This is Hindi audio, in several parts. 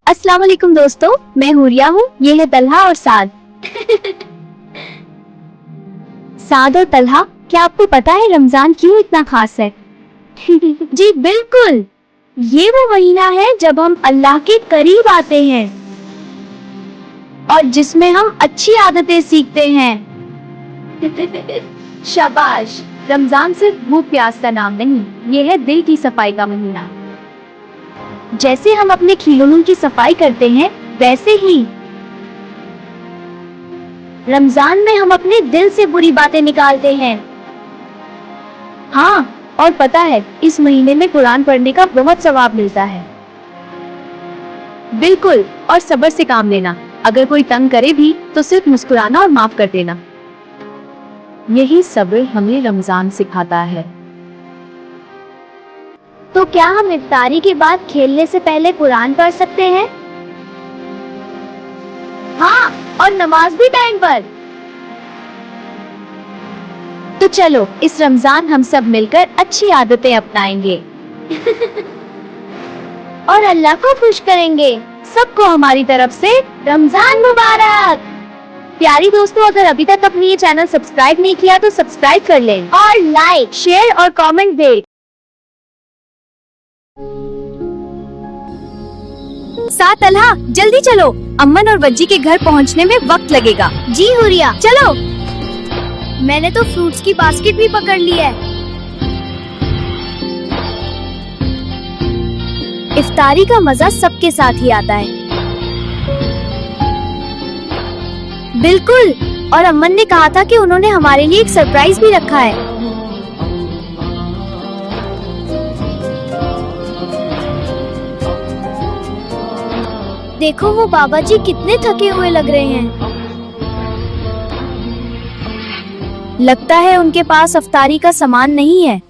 अस्सलाम वालेकुम दोस्तों, मैं हुरिया हूँ। ये है तलहा और साद। साद और तलहा, क्या आपको पता है रमजान क्यों इतना खास है? जी बिल्कुल, ये वो महीना है जब हम अल्लाह के करीब आते हैं और जिसमें हम अच्छी आदतें सीखते हैं। शाबाश, रमजान सिर्फ भूख प्यास का नाम नहीं, ये है दिल की सफाई का महीना। जैसे हम अपने खिलौनों की सफाई करते हैं, वैसे ही रमजान में हम अपने दिल से बुरी बातें निकालते हैं। हाँ, और पता है इस महीने में कुरान पढ़ने का बहुत सवाब मिलता है। बिल्कुल, और सब्र से काम लेना। अगर कोई तंग करे भी तो सिर्फ मुस्कुराना और माफ कर देना। यही सब्र हमें रमजान सिखाता है। तो क्या हम इफ्तारी के बाद खेलने से पहले कुरान पढ़ सकते हैं? हाँ, और नमाज भी टाइम पर। तो चलो इस रमजान हम सब मिलकर अच्छी आदतें अपनाएंगे और अल्लाह को खुश करेंगे। सबको हमारी तरफ से रमजान मुबारक। प्यारी दोस्तों, अगर अभी तक अपनी ये चैनल सब्सक्राइब नहीं किया तो सब्सक्राइब कर लें और लाइक, शेयर और कमेंट दें। साथ तलहा, जल्दी चलो, अम्मन और वज्जी के घर पहुंचने में वक्त लगेगा। जी हुरिया, चलो। मैंने तो फ्रूट्स की बास्केट भी पकड़ ली है। इफ्तारी का मजा सबके साथ ही आता है। बिल्कुल, और अम्मन ने कहा था कि उन्होंने हमारे लिए एक सरप्राइज भी रखा है। देखो वो बाबा जी कितने थके हुए लग रहे हैं। लगता है उनके पास अफ्तारी का सामान नहीं है।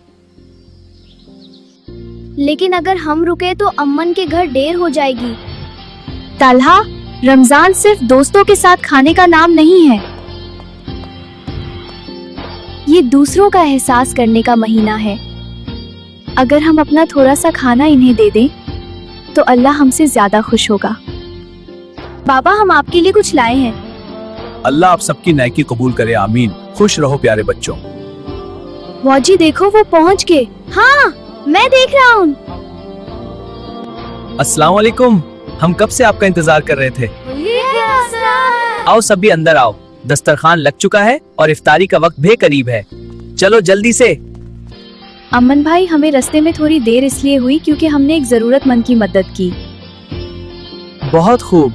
लेकिन अगर हम रुके तो अम्मन के घर देर हो जाएगी। तलहा, रमजान सिर्फ दोस्तों के साथ खाने का नाम नहीं है। ये दूसरों का एहसास करने का महीना है। अगर हम अपना थोड़ा सा खाना इन्हें दे दें तो अल्लाह हमसे ज्यादा खुश होगा। बाबा, हम आपके लिए कुछ लाए हैं। अल्लाह आप सबकी नेकी कबूल करे, आमीन। खुश रहो प्यारे बच्चों। वॉजी देखो वो पहुंच गए। हाँ, मैं देख रहा हूँ। अस्सलाम वालेकुम, हम कब से आपका इंतजार कर रहे थे। आओ सभी अंदर आओ, दस्तरखान लग चुका है और इफ्तारी का वक्त भी करीब है। चलो जल्दी से। अमन भाई, हमें रास्ते में थोड़ी देर इसलिए हुई क्योंकि हमने एक जरूरतमंद की मदद की। बहुत खूब।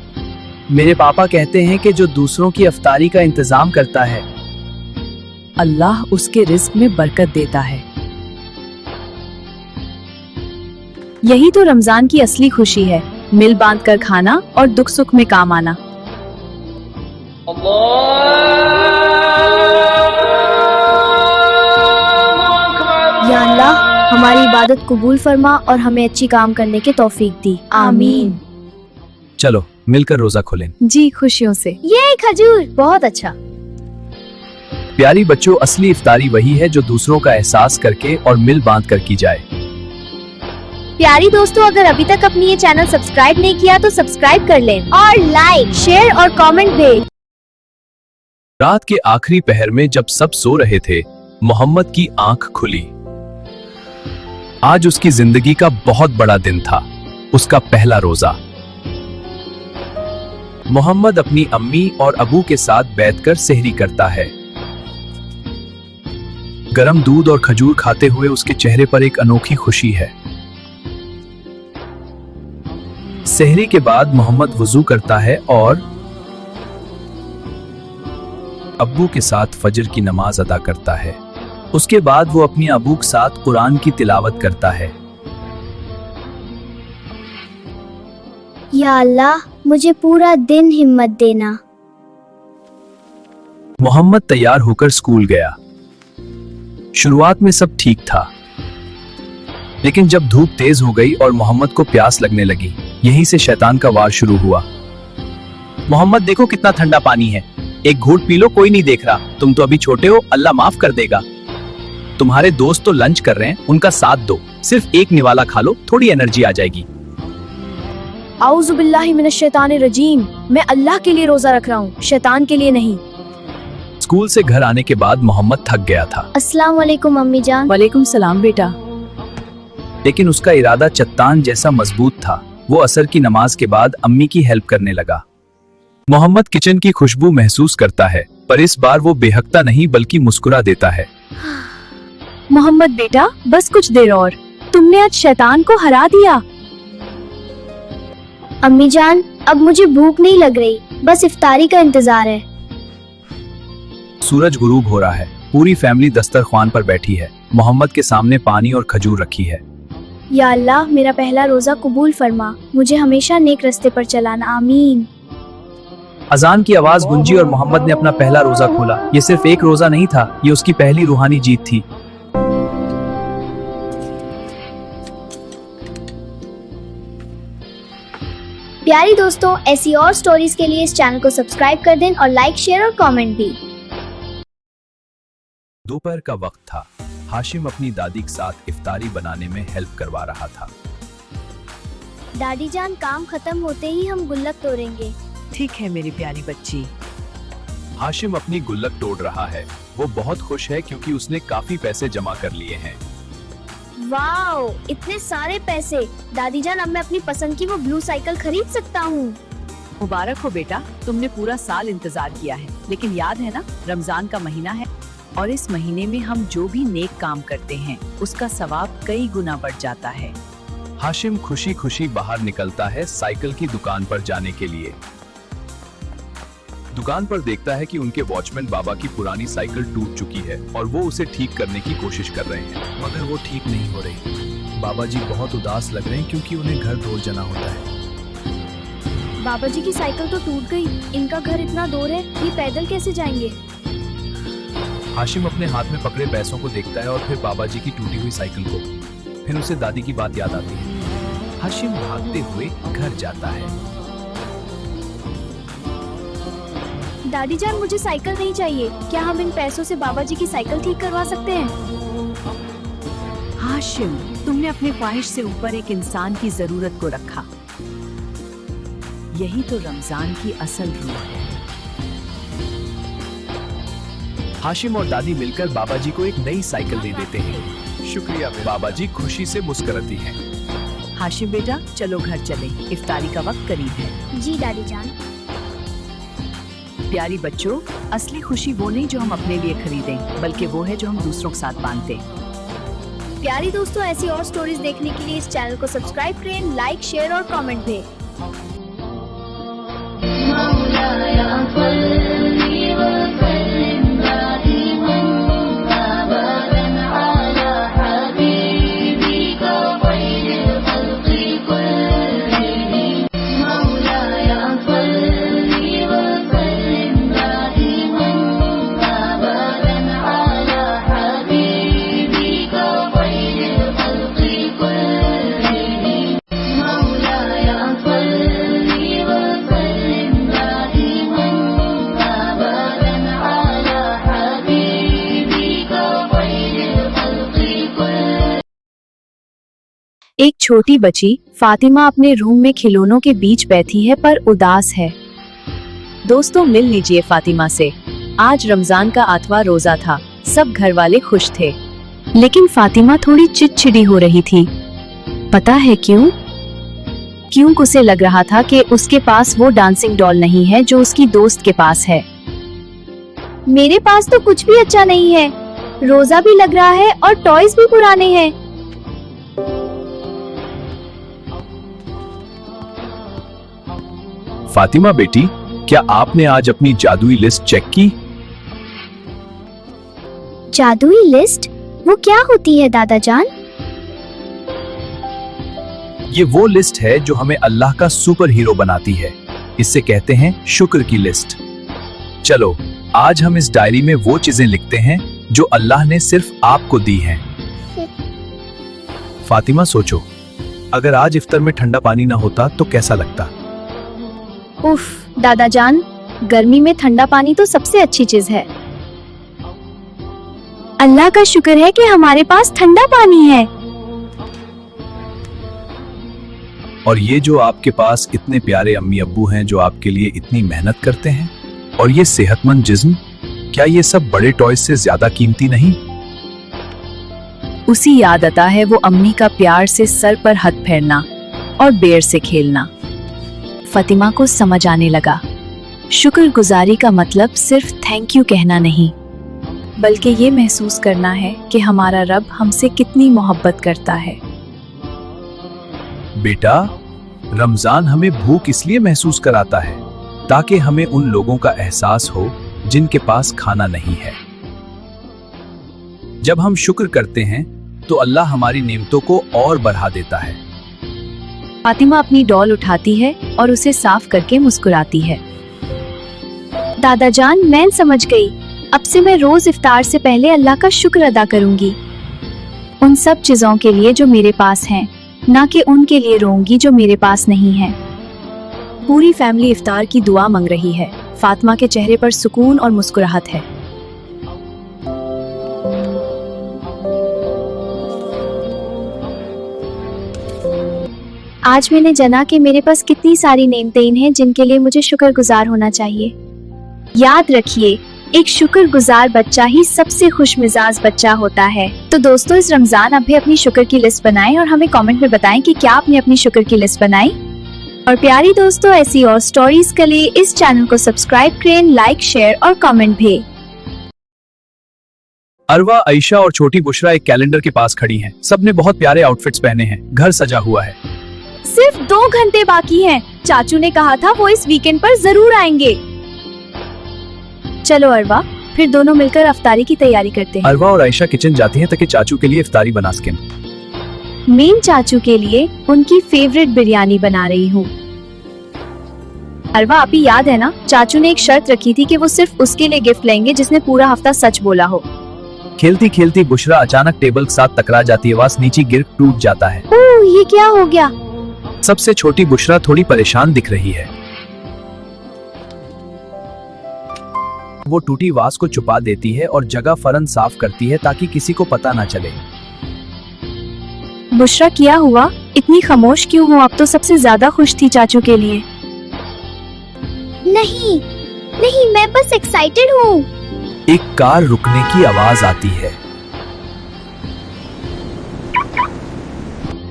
मेरे पापा कहते हैं कि जो दूसरों की इफ्तारी का इंतजाम करता है, अल्लाह उसके रिस्क में बरकत देता है। यही तो रमजान की असली खुशी है, मिल बांध कर खाना और दुख सुख में काम आना। या अल्लाह, हमारी इबादत कबूल फरमा और हमें अच्छी काम करने के तौफीक दी। आमीन। चलो मिलकर रोजा खोलें। जी, खुशियों से। ये खजूर बहुत अच्छा। प्यारी बच्चों, असली इफ्तारी वही है जो दूसरों का एहसास करके और मिल बांध कर की जाए। प्यारी दोस्तों, अगर अभी तक अपनी ये चैनल सब्सक्राइब नहीं किया तो सब्सक्राइब कर लें और लाइक, शेयर और कमेंट दें। रात के आखिरी पहर में जब सब सो रहे थे, मोहम्मद की आंख खुली। आज उसकी जिंदगी का बहुत बड़ा दिन था, उसका पहला रोजा। मोहम्मद अपनी अम्मी और अबू के साथ बैठकर सेहरी करता है। गरम दूध और खजूर खाते हुए उसके चेहरे पर एक अनोखी खुशी है। सेहरी के बाद मोहम्मद वुजू करता है और अब्बू के साथ फजर की नमाज अदा करता है। उसके बाद वो अपनी अबू के साथ कुरान की तिलावत करता है। या अल्लाह, मुझे पूरा दिन हिम्मत देना। मोहम्मद तैयार होकर स्कूल गया। शुरुआत में सब ठीक था, लेकिन जब धूप तेज हो गई और मोहम्मद को प्यास लगने लगी, यहीं से शैतान का वार शुरू हुआ। मोहम्मद, देखो कितना ठंडा पानी है, एक घूंट पी लो, कोई नहीं देख रहा, तुम तो अभी छोटे हो, अल्लाह माफ कर देगा। तुम्हारे दोस्त तो लंच कर रहे हैं, उनका साथ दो, सिर्फ एक निवाला खा लो, थोड़ी एनर्जी आ जाएगी। आऊज़ु बिल्लाहि मिनश शैतानिर रजीम, मैं अल्लाह के लिए रोजा रख रहा हूँ, शैतान के लिए नहीं। स्कूल से घर आने के बाद मोहम्मद थक गया था, अस्सलाम वालेकुम अम्मी जान। वालेकुम सलाम बेटा। लेकिन उसका इरादा चट्टान जैसा मजबूत था। वो असर की नमाज के बाद अम्मी की हेल्प करने लगा। मोहम्मद किचन की खुशबू महसूस करता है, पर इस बार वो बेहकता नहीं बल्कि मुस्कुरा देता है। मोहम्मद बेटा, बस कुछ देर और, तुमने आज शैतान को हरा दिया। अम्मी जान, अब मुझे भूख नहीं लग रही, बस इफ्तारी का इंतजार है। सूरज गुरूब हो रहा है। पूरी फैमिली दस्तरख्वान पर बैठी है। मोहम्मद के सामने पानी और खजूर रखी है। या अल्लाह, मेरा पहला रोजा कबूल फरमा, मुझे हमेशा नेक रास्ते पर चलाना, आमीन। अजान की आवाज गूंजी और मोहम्मद ने अपना पहला रोजा खोला। ये सिर्फ एक रोजा नहीं था, ये उसकी पहली रूहानी जीत थी। प्यारी दोस्तों, ऐसी और स्टोरीज के लिए इस चैनल को सब्सक्राइब कर दें और लाइक, शेयर और कमेंट भी। दोपहर का वक्त था। हाशिम अपनी दादी के साथ इफ्तारी बनाने में हेल्प करवा रहा था। दादी जान, काम खत्म होते ही हम गुल्लक तोड़ेंगे। ठीक है मेरी प्यारी बच्ची। हाशिम अपनी गुल्लक तोड़ रहा है। वो बहुत खुश है क्योंकि उसने काफी पैसे जमा कर लिए हैं। वाओ, इतने सारे पैसे। दादी जान, अब मैं अपनी पसंद की वो ब्लू साइकिल खरीद सकता हूँ। मुबारक हो बेटा, तुमने पूरा साल इंतजार किया है। लेकिन याद है ना, रमजान का महीना है और इस महीने में हम जो भी नेक काम करते हैं उसका सवाब कई गुना बढ़ जाता है। हाशिम खुशी खुशी बाहर निकलता है साइकिल की दुकान पर जाने के लिए। दुकान पर देखता है कि उनके वॉचमैन बाबा की पुरानी साइकिल टूट चुकी है और वो उसे ठीक करने की कोशिश कर रहे हैं, मगर वो ठीक नहीं हो रही। बाबा जी बहुत उदास लग रहे हैं क्योंकि उन्हें घर दूर जाना होता है। बाबा जी की साइकिल तो टूट गई, इनका घर इतना दूर है, ये पैदल कैसे जाएंगे? हाशिम अपने हाथ में पकड़े पैसों को देखता है और फिर बाबा जी की टूटी हुई साइकिल को। फिर उसे दादी की बात याद आती है। हाशिम भागते हुए घर जाता है। दादी जान, मुझे साइकिल नहीं चाहिए, क्या हम इन पैसों से बाबा जी की साइकिल ठीक करवा सकते हैं? हाशिम, तुमने अपने ख्वाहिश से ऊपर एक इंसान की जरूरत को रखा। यही तो रमजान की असल रूह है। हाशिम और दादी मिलकर बाबा जी को एक नई साइकिल दे देते हैं। शुक्रिया। बाबा जी खुशी से मुस्कुराती हैं। हाशिम बेटा, चलो घर चले, इफ्तारी का वक्त करीब है। जी दादी जान। प्यारी बच्चों, असली खुशी वो नहीं जो हम अपने लिए खरीदें, बल्कि वो है जो हम दूसरों के साथ बांटते। प्यारी दोस्तों, ऐसी और स्टोरीज देखने के लिए इस चैनल को सब्सक्राइब करें, लाइक, शेयर और कमेंट दें। एक छोटी बच्ची फातिमा अपने रूम में खिलौनों के बीच बैठी है पर उदास है। दोस्तों, मिल लीजिए फातिमा से। आज रमजान का 8वां रोजा था, सब घर वाले खुश थे, लेकिन फातिमा थोड़ी चिड़चिड़ी हो रही थी। पता है क्यों? क्यों उसे लग रहा था कि उसके पास वो डांसिंग डॉल नहीं है जो उसकी दोस्त के पास है। मेरे पास तो कुछ भी अच्छा नहीं है, रोजा भी लग रहा है और टॉयज भी पुराने हैं। फातिमा बेटी, क्या आपने आज अपनी जादुई लिस्ट चेक की? जादुई लिस्ट? वो क्या होती है दादा जान? ये वो लिस्ट है जो हमें अल्लाह का सुपर हीरो बनाती है। इससे कहते हैं शुक्र की लिस्ट। चलो, आज हम इस डायरी में वो चीजें लिखते हैं जो अल्लाह ने सिर्फ आपको दी हैं। फातिमा, सोचो, अगर आज इफ्तार में ठंडा पानी ना होता तो कैसा लगता? उफ, दादा जान, गर्मी में ठंडा पानी तो सबसे अच्छी चीज है। अल्लाह का शुक्र है कि हमारे पास ठंडा पानी है। और ये जो आपके पास इतने प्यारे अम्मी अब्बू हैं जो आपके लिए इतनी मेहनत करते हैं, और ये सेहतमंद जिस्म, क्या ये सब बड़े टॉयज से ज्यादा कीमती नहीं? उसी याद आता है वो अम्मी का प्यार से सर पर हाथ फेरना और बेर से खेलना। फातिमा को समझ आने लगा, शुक्रगुजारी का मतलब सिर्फ थैंक यू कहना नहीं, बल्कि ये महसूस करना है कि हमारा रब हमसे कितनी मोहब्बत करता है। बेटा, रमजान हमें भूख इसलिए महसूस कराता है ताकि हमें उन लोगों का एहसास हो जिनके पास खाना नहीं है। जब हम शुक्र करते हैं तो अल्लाह हमारी नेमतों को और बढ़ा देता है। फातिमा अपनी डॉल उठाती है और उसे साफ करके मुस्कुराती है। दादा जान, मैं समझ गई। अब से मैं रोज इफ्तार से पहले अल्लाह का शुक्र अदा करूंगी, उन सब चीजों के लिए जो मेरे पास हैं, ना कि उनके लिए रोऊंगी जो मेरे पास नहीं है। पूरी फैमिली इफ्तार की दुआ मांग रही है। फातिमा के चेहरे पर सुकून और मुस्कुराहट है। आज मैंने जाना कि मेरे पास कितनी सारी नेमतें हैं जिनके लिए मुझे शुक्रगुजार होना चाहिए। याद रखिए, एक शुक्रगुजार बच्चा ही सबसे खुशमिजाज बच्चा होता है। तो दोस्तों, इस रमजान आप भी अपनी शुक्र की लिस्ट बनाएं और हमें कमेंट में बताएं कि क्या आपने अपनी शुक्र की लिस्ट बनाई। और प्यारी दोस्तों, ऐसी और स्टोरीज के लिए इस चैनल को सब्सक्राइब करें, लाइक, शेयर और कमेंट भी। अरवा, आयशा और छोटी बुशरा एक कैलेंडर के पास खड़ी हैं। सबने बहुत प्यारे आउटफिट्स पहने हैं। घर सजा हुआ है। सिर्फ 2 घंटे बाकी हैं। चाचू ने कहा था वो इस वीकेंड पर जरूर आएंगे। चलो अरवा, फिर दोनों मिलकर अफ्तारी की तैयारी करते हैं। अरवा और आयशा किचन जाती हैं ताकि चाचू के लिए इफ्तारी बना सकें। मैं चाचू के लिए उनकी फेवरेट बिरयानी बना रही हूँ। अरवा, आप ही याद है ना, चाचू ने एक शर्त रखी थी कि वो सिर्फ उसके लिए गिफ्ट लेंगे जिसने पूरा हफ्ता सच बोला हो। खेलती खेलती बुशरा अचानक टेबल के साथ टकरा जाती है। वास नीचे गिर टूट जाता है। ओह, ये क्या हो गया? सबसे छोटी बुशरा थोड़ी परेशान दिख रही है। वो टूटी वास को छुपा देती है और जगह फरन साफ करती है ताकि किसी को पता ना चले। बुशरा, क्या हुआ? इतनी खामोश क्यों हो? आप तो सबसे ज्यादा खुश थी चाचू के लिए। नहीं नहीं, मैं बस एक्साइटेड हूँ। एक कार रुकने की आवाज आती है।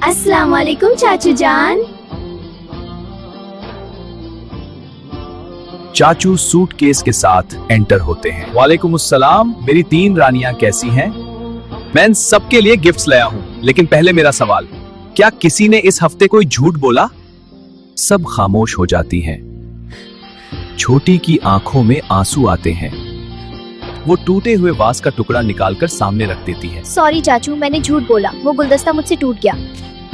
अस्सलाम वालेकुम चाचू जान। चाचू सूटकेस के साथ एंटर होते हैं। वालेकुम अस्सलाम, मेरी 3 रानियां कैसी हैं? मैं सबके लिए गिफ्ट्स लाया हूँ, लेकिन पहले मेरा सवाल, क्या किसी ने इस हफ्ते कोई झूठ बोला? सब खामोश हो जाती हैं। छोटी की आंखों में आंसू आते हैं। वो टूटे हुए वास का टुकड़ा निकालकर सामने रख देती है। सॉरी चाचू, मैंने झूठ बोला। वो गुलदस्ता मुझसे टूट गया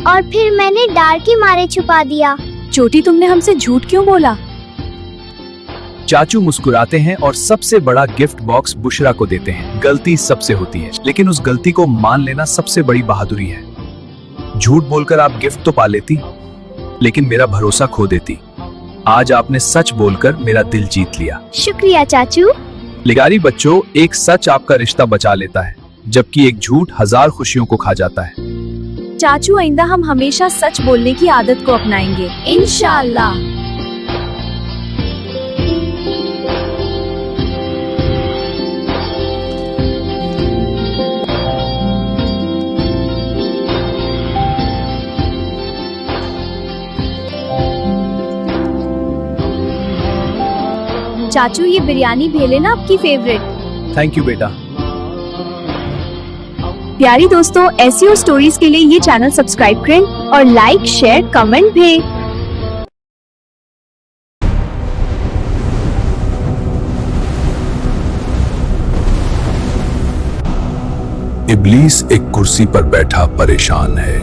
और फिर मैंने डर के मारे छुपा दिया। छोटी, तुमने हमसे झूठ क्यों बोला? चाचू मुस्कुराते हैं और सबसे बड़ा गिफ्ट बॉक्स बुशरा को देते हैं। गलती सबसे होती है, लेकिन उस गलती को मान लेना सबसे बड़ी बहादुरी है। झूठ बोलकर आप गिफ्ट तो पा लेती, लेकिन मेरा भरोसा खो देती। आज आपने सच बोलकर मेरा दिल जीत लिया। शुक्रिया चाचू। लिगारी बच्चों, एक सच आपका रिश्ता बचा लेता है, जबकि एक झूठ 1000 खुशियों को खा जाता है। चाचू, आइंदा हम हमेशा सच बोलने की आदत को अपनाएंगे, इंशाअल्लाह। चाचू, ये बिरयानी भेले ना आपकी फेवरेट। थैंक यू बेटा। प्यारी दोस्तों, ऐसी और स्टोरीज के लिए ये चैनल सब्सक्राइब करें और लाइक, शेयर, कमेंट भी। इब्लीस एक कुर्सी पर बैठा परेशान है,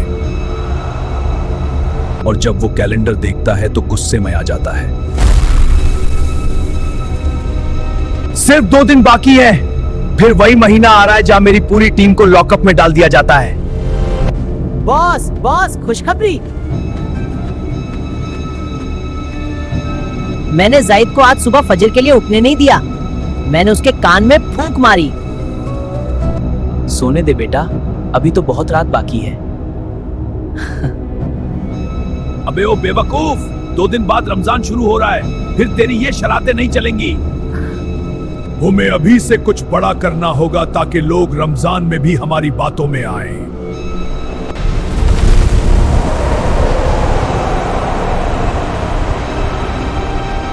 और जब वो कैलेंडर देखता है तो गुस्से में आ जाता है। सिर्फ 2 दिन बाकी है, फिर वही महीना आ रहा है जहां मेरी पूरी टीम को लॉकअप में डाल दिया जाता है। बॉस बॉस, खुशखबरी। मैंने जाहिद को आज सुबह फजर के लिए उठने नहीं दिया। मैंने उसके कान में फूंक मारी। सोने दे बेटा, अभी तो बहुत रात बाकी है। अबे ओ बेवकूफ, 2 दिन बाद रमजान शुरू हो रहा है, फिर तेरी ये शरारतें नहीं चलेंगी। हमें अभी से कुछ बड़ा करना होगा ताकि लोग रमजान में भी हमारी बातों में आएं।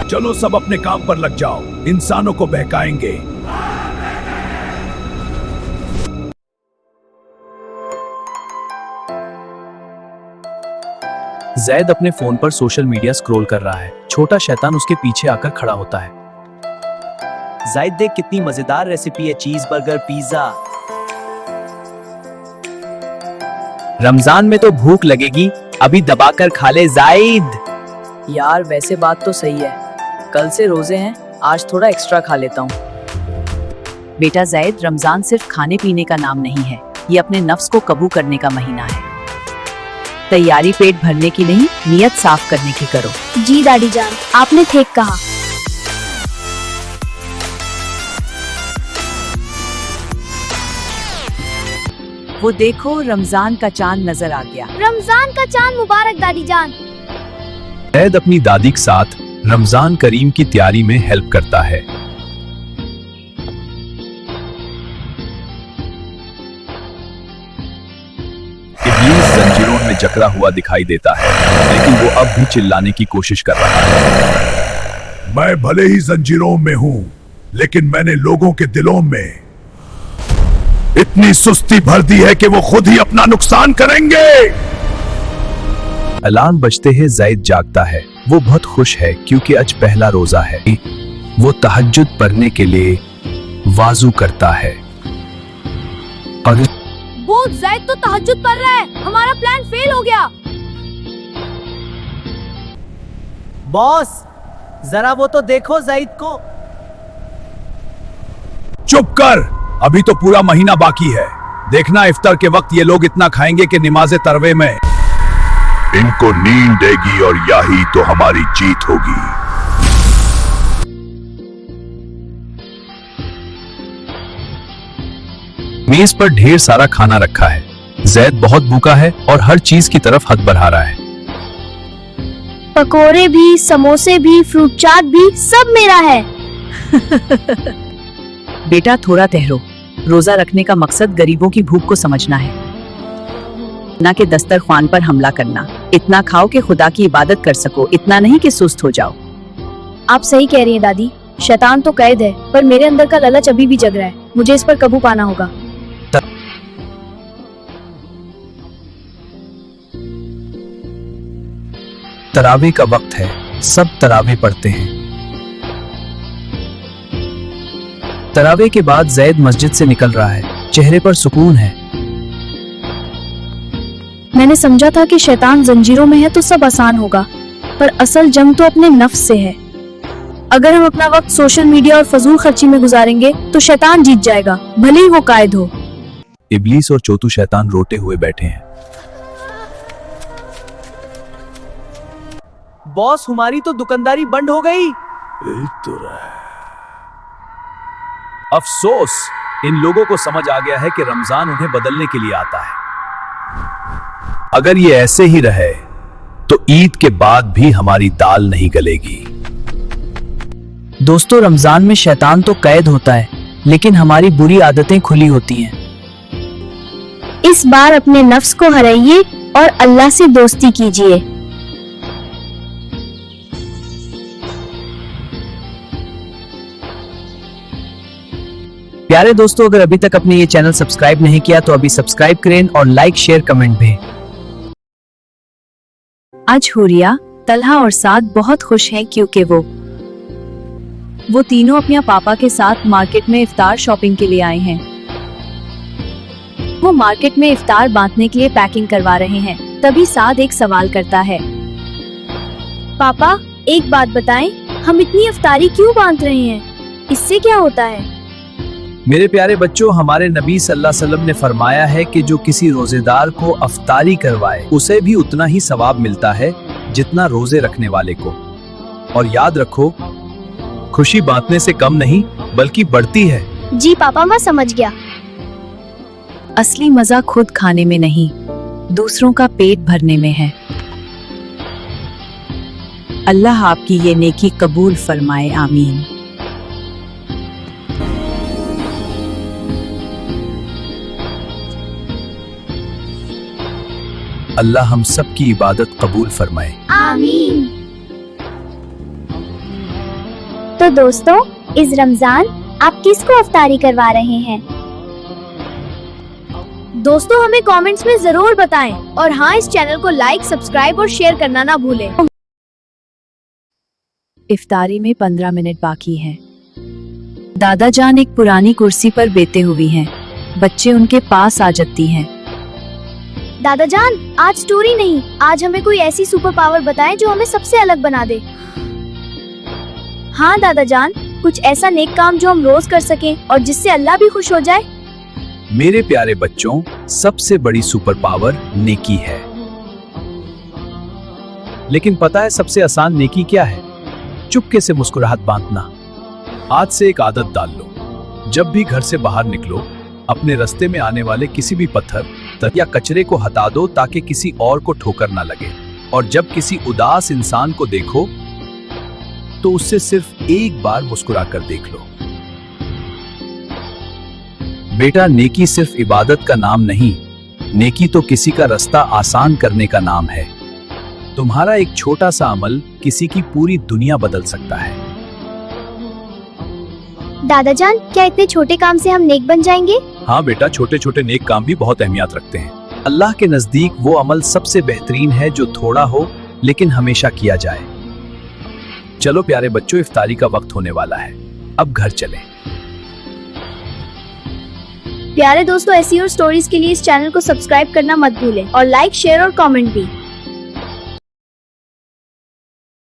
चलो सब अपने काम पर लग जाओ, इंसानों को बहकाएंगे। जैद अपने फोन पर सोशल मीडिया स्क्रॉल कर रहा है। छोटा शैतान उसके पीछे आकर खड़ा होता है। जायद देख कितनी मजेदार रेसिपी है, चीज बर्गर पिज्जा। रमजान में तो भूख लगेगी, अभी दबाकर खा ले जायद। यार वैसे बात तो सही है, कल से रोजे हैं, आज थोड़ा एक्स्ट्रा खा लेता हूँ। बेटा जैद, रमजान सिर्फ खाने पीने का नाम नहीं है, ये अपने नफ्स को काबू करने का महीना है। तैयारी पेट भरने की नहीं, नियत साफ करने की करो। जी दादी जान, आपने ठीक कहा। वो देखो रमजान का चांद नजर आ गया। रमजान का चांद मुबारक दादी जान। जैद अपनी दादी के साथ रमजान करीम की तैयारी में हेल्प करता है। इब्लीस जंजीरों में जकड़ा हुआ दिखाई देता है, लेकिन वो अब भी चिल्लाने की कोशिश कर रहा है। मैं भले ही जंजीरों में हूं, लेकिन मैंने लोगों के दिलों में इतनी सुस्ती भर दी है कि वो खुद ही अपना नुकसान करेंगे। अलार्म बजते ही जैद जागता है। वो बहुत खुश है क्योंकि आज पहला रोजा है। वो तहज्जुद पढ़ने के लिए वाजू करता है और वो जैद तो तहज्जुद पढ़ रहा है, हमारा प्लान फेल हो गया। बॉस जरा वो तो देखो जायद को। चुप कर, अभी तो पूरा महीना बाकी है। देखना इफ्तार के वक्त ये लोग इतना खाएंगे कि नमाज़े तरवे में इनको नींद देगी और यही तो हमारी जीत होगी। मेज पर ढेर सारा खाना रखा है। जैद बहुत भूखा है और हर चीज की तरफ हाथ बढ़ा रहा है। पकोड़े भी, समोसे भी, फ्रूट चाट भी, सब मेरा है। बेटा थोड़ा ठहरो, रोजा रखने का मकसद गरीबों की भूख को समझना है, ना कि दस्तरख्वान पर हमला करना। इतना खाओ कि खुदा की इबादत कर सको, इतना नहीं कि सुस्त हो जाओ। आप सही कह रही हैं दादी, शैतान तो कैद है, पर मेरे अंदर का लालच अभी भी जग रहा है। मुझे इस पर काबू पाना होगा। तरावे का वक्त है, सब तरावे पढ़ते हैं। तरावे के बाद जैद मस्जिद से निकल रहा है, चेहरे पर सुकून है। मैंने समझा था कि शैतान जंजीरों में है तो सब आसान होगा, पर असल जंग तो अपने नफ्स से है। अगर हम अपना वक्त सोशल मीडिया और फजूल खर्ची में गुजारेंगे तो शैतान जीत जाएगा, भले ही वो कायद हो। इब्लीस और चोतू शैतान रोते हुए बैठे हैं। बॉस हमारी तो दुकानदारी बंद हो गई। अफसोस, इन लोगों को समझ आ गया है कि रमजान उन्हें बदलने के लिए आता है। अगर ये ऐसे ही रहे तो ईद के बाद भी हमारी दाल नहीं गलेगी। दोस्तों, रमजान में शैतान तो कैद होता है, लेकिन हमारी बुरी आदतें खुली होती हैं। इस बार अपने नफ्स को हराइए और अल्लाह से दोस्ती कीजिए। प्यारे दोस्तों, अगर अभी तक अपने ये चैनल सब्सक्राइब नहीं किया तो अभी सब्सक्राइब करें और लाइक शेयर कमेंट भी। आज हुरिया, तलहा और साद बहुत खुश हैं क्योंकि वो तीनों अपने पापा के साथ मार्केट में इफ्तार शॉपिंग के लिए आए हैं। वो मार्केट में इफ्तार बांटने के लिए पैकिंग करवा रहे हैं। तभी साद एक सवाल करता है। पापा एक बात बताएं, हम इतनी इफ्तारी क्यों बांट रहे हैं? इससे क्या होता है? मेरे प्यारे बच्चों, हमारे नबी सल्लल्लाहु अलैहि वसल्लम ने फरमाया है कि जो किसी रोजेदार को अफ्तारी करवाए उसे भी उतना ही सवाब मिलता है जितना रोजे रखने वाले को। और याद रखो, खुशी बांटने से कम नहीं बल्कि बढ़ती है। जी पापा, मैं समझ गया। असली मजा खुद खाने में नहीं, दूसरों का पेट भरने में है। अल्लाह आपकी ये नेकी कबूल फरमाए, आमीन। अल्लाह हम सब की इबादत कबूल फरमाए। आमीन। तो दोस्तों, इस रमजान आप किसको अफ्तारी करवा रहे हैं? दोस्तों हमें कमेंट्स में जरूर बताएं और हाँ, इस चैनल को लाइक, सब्सक्राइब और शेयर करना ना भूलें। इफ्तारी में 15 मिनट बाकी हैं। दादा जान एक पुरानी कुर्सी पर बैठे हुई हैं। बच्चे उनके पास आ जाती हैं। दादा जान, आज स्टोरी नहीं, आज हमें कोई ऐसी सुपर पावर बताएं जो हमें सबसे अलग बना दे। हाँ दादा जान, कुछ ऐसा नेक काम जो हम रोज कर सकें और जिससे अल्लाह भी खुश हो जाए। मेरे प्यारे बच्चों, सबसे बड़ी सुपर पावर नेकी है। लेकिन पता है सबसे आसान नेकी क्या है? चुपके से मुस्कुराहट बांटना। आज से एक आदत डाल लो, जब भी घर से बाहर निकलो, अपने रास्ते में आने वाले किसी भी पत्थर या कचरे को हटा दो ताकि किसी और को ठोकर ना लगे। और जब किसी उदास इंसान को देखो तो उससे सिर्फ एक बार मुस्कुरा कर देख लो। बेटा, नेकी सिर्फ इबादत का नाम नहीं, नेकी तो किसी का रास्ता आसान करने का नाम है। तुम्हारा एक छोटा सा अमल किसी की पूरी दुनिया बदल सकता है। दादा जान, क्या इतने छोटे काम से हम नेक बन जाएंगे? हाँ बेटा, छोटे छोटे नेक काम भी बहुत अहमियत रखते हैं। अल्लाह के नजदीक वो अमल सबसे बेहतरीन है जो थोड़ा हो लेकिन हमेशा किया जाए। चलो प्यारे बच्चों, इफ्तारी का वक्त होने वाला है, अब घर चलें। प्यारे दोस्तों, ऐसी और स्टोरीज के लिए इस चैनल को सब्सक्राइब करना मत भूलें और लाइक, शेयर और कमेंट भी।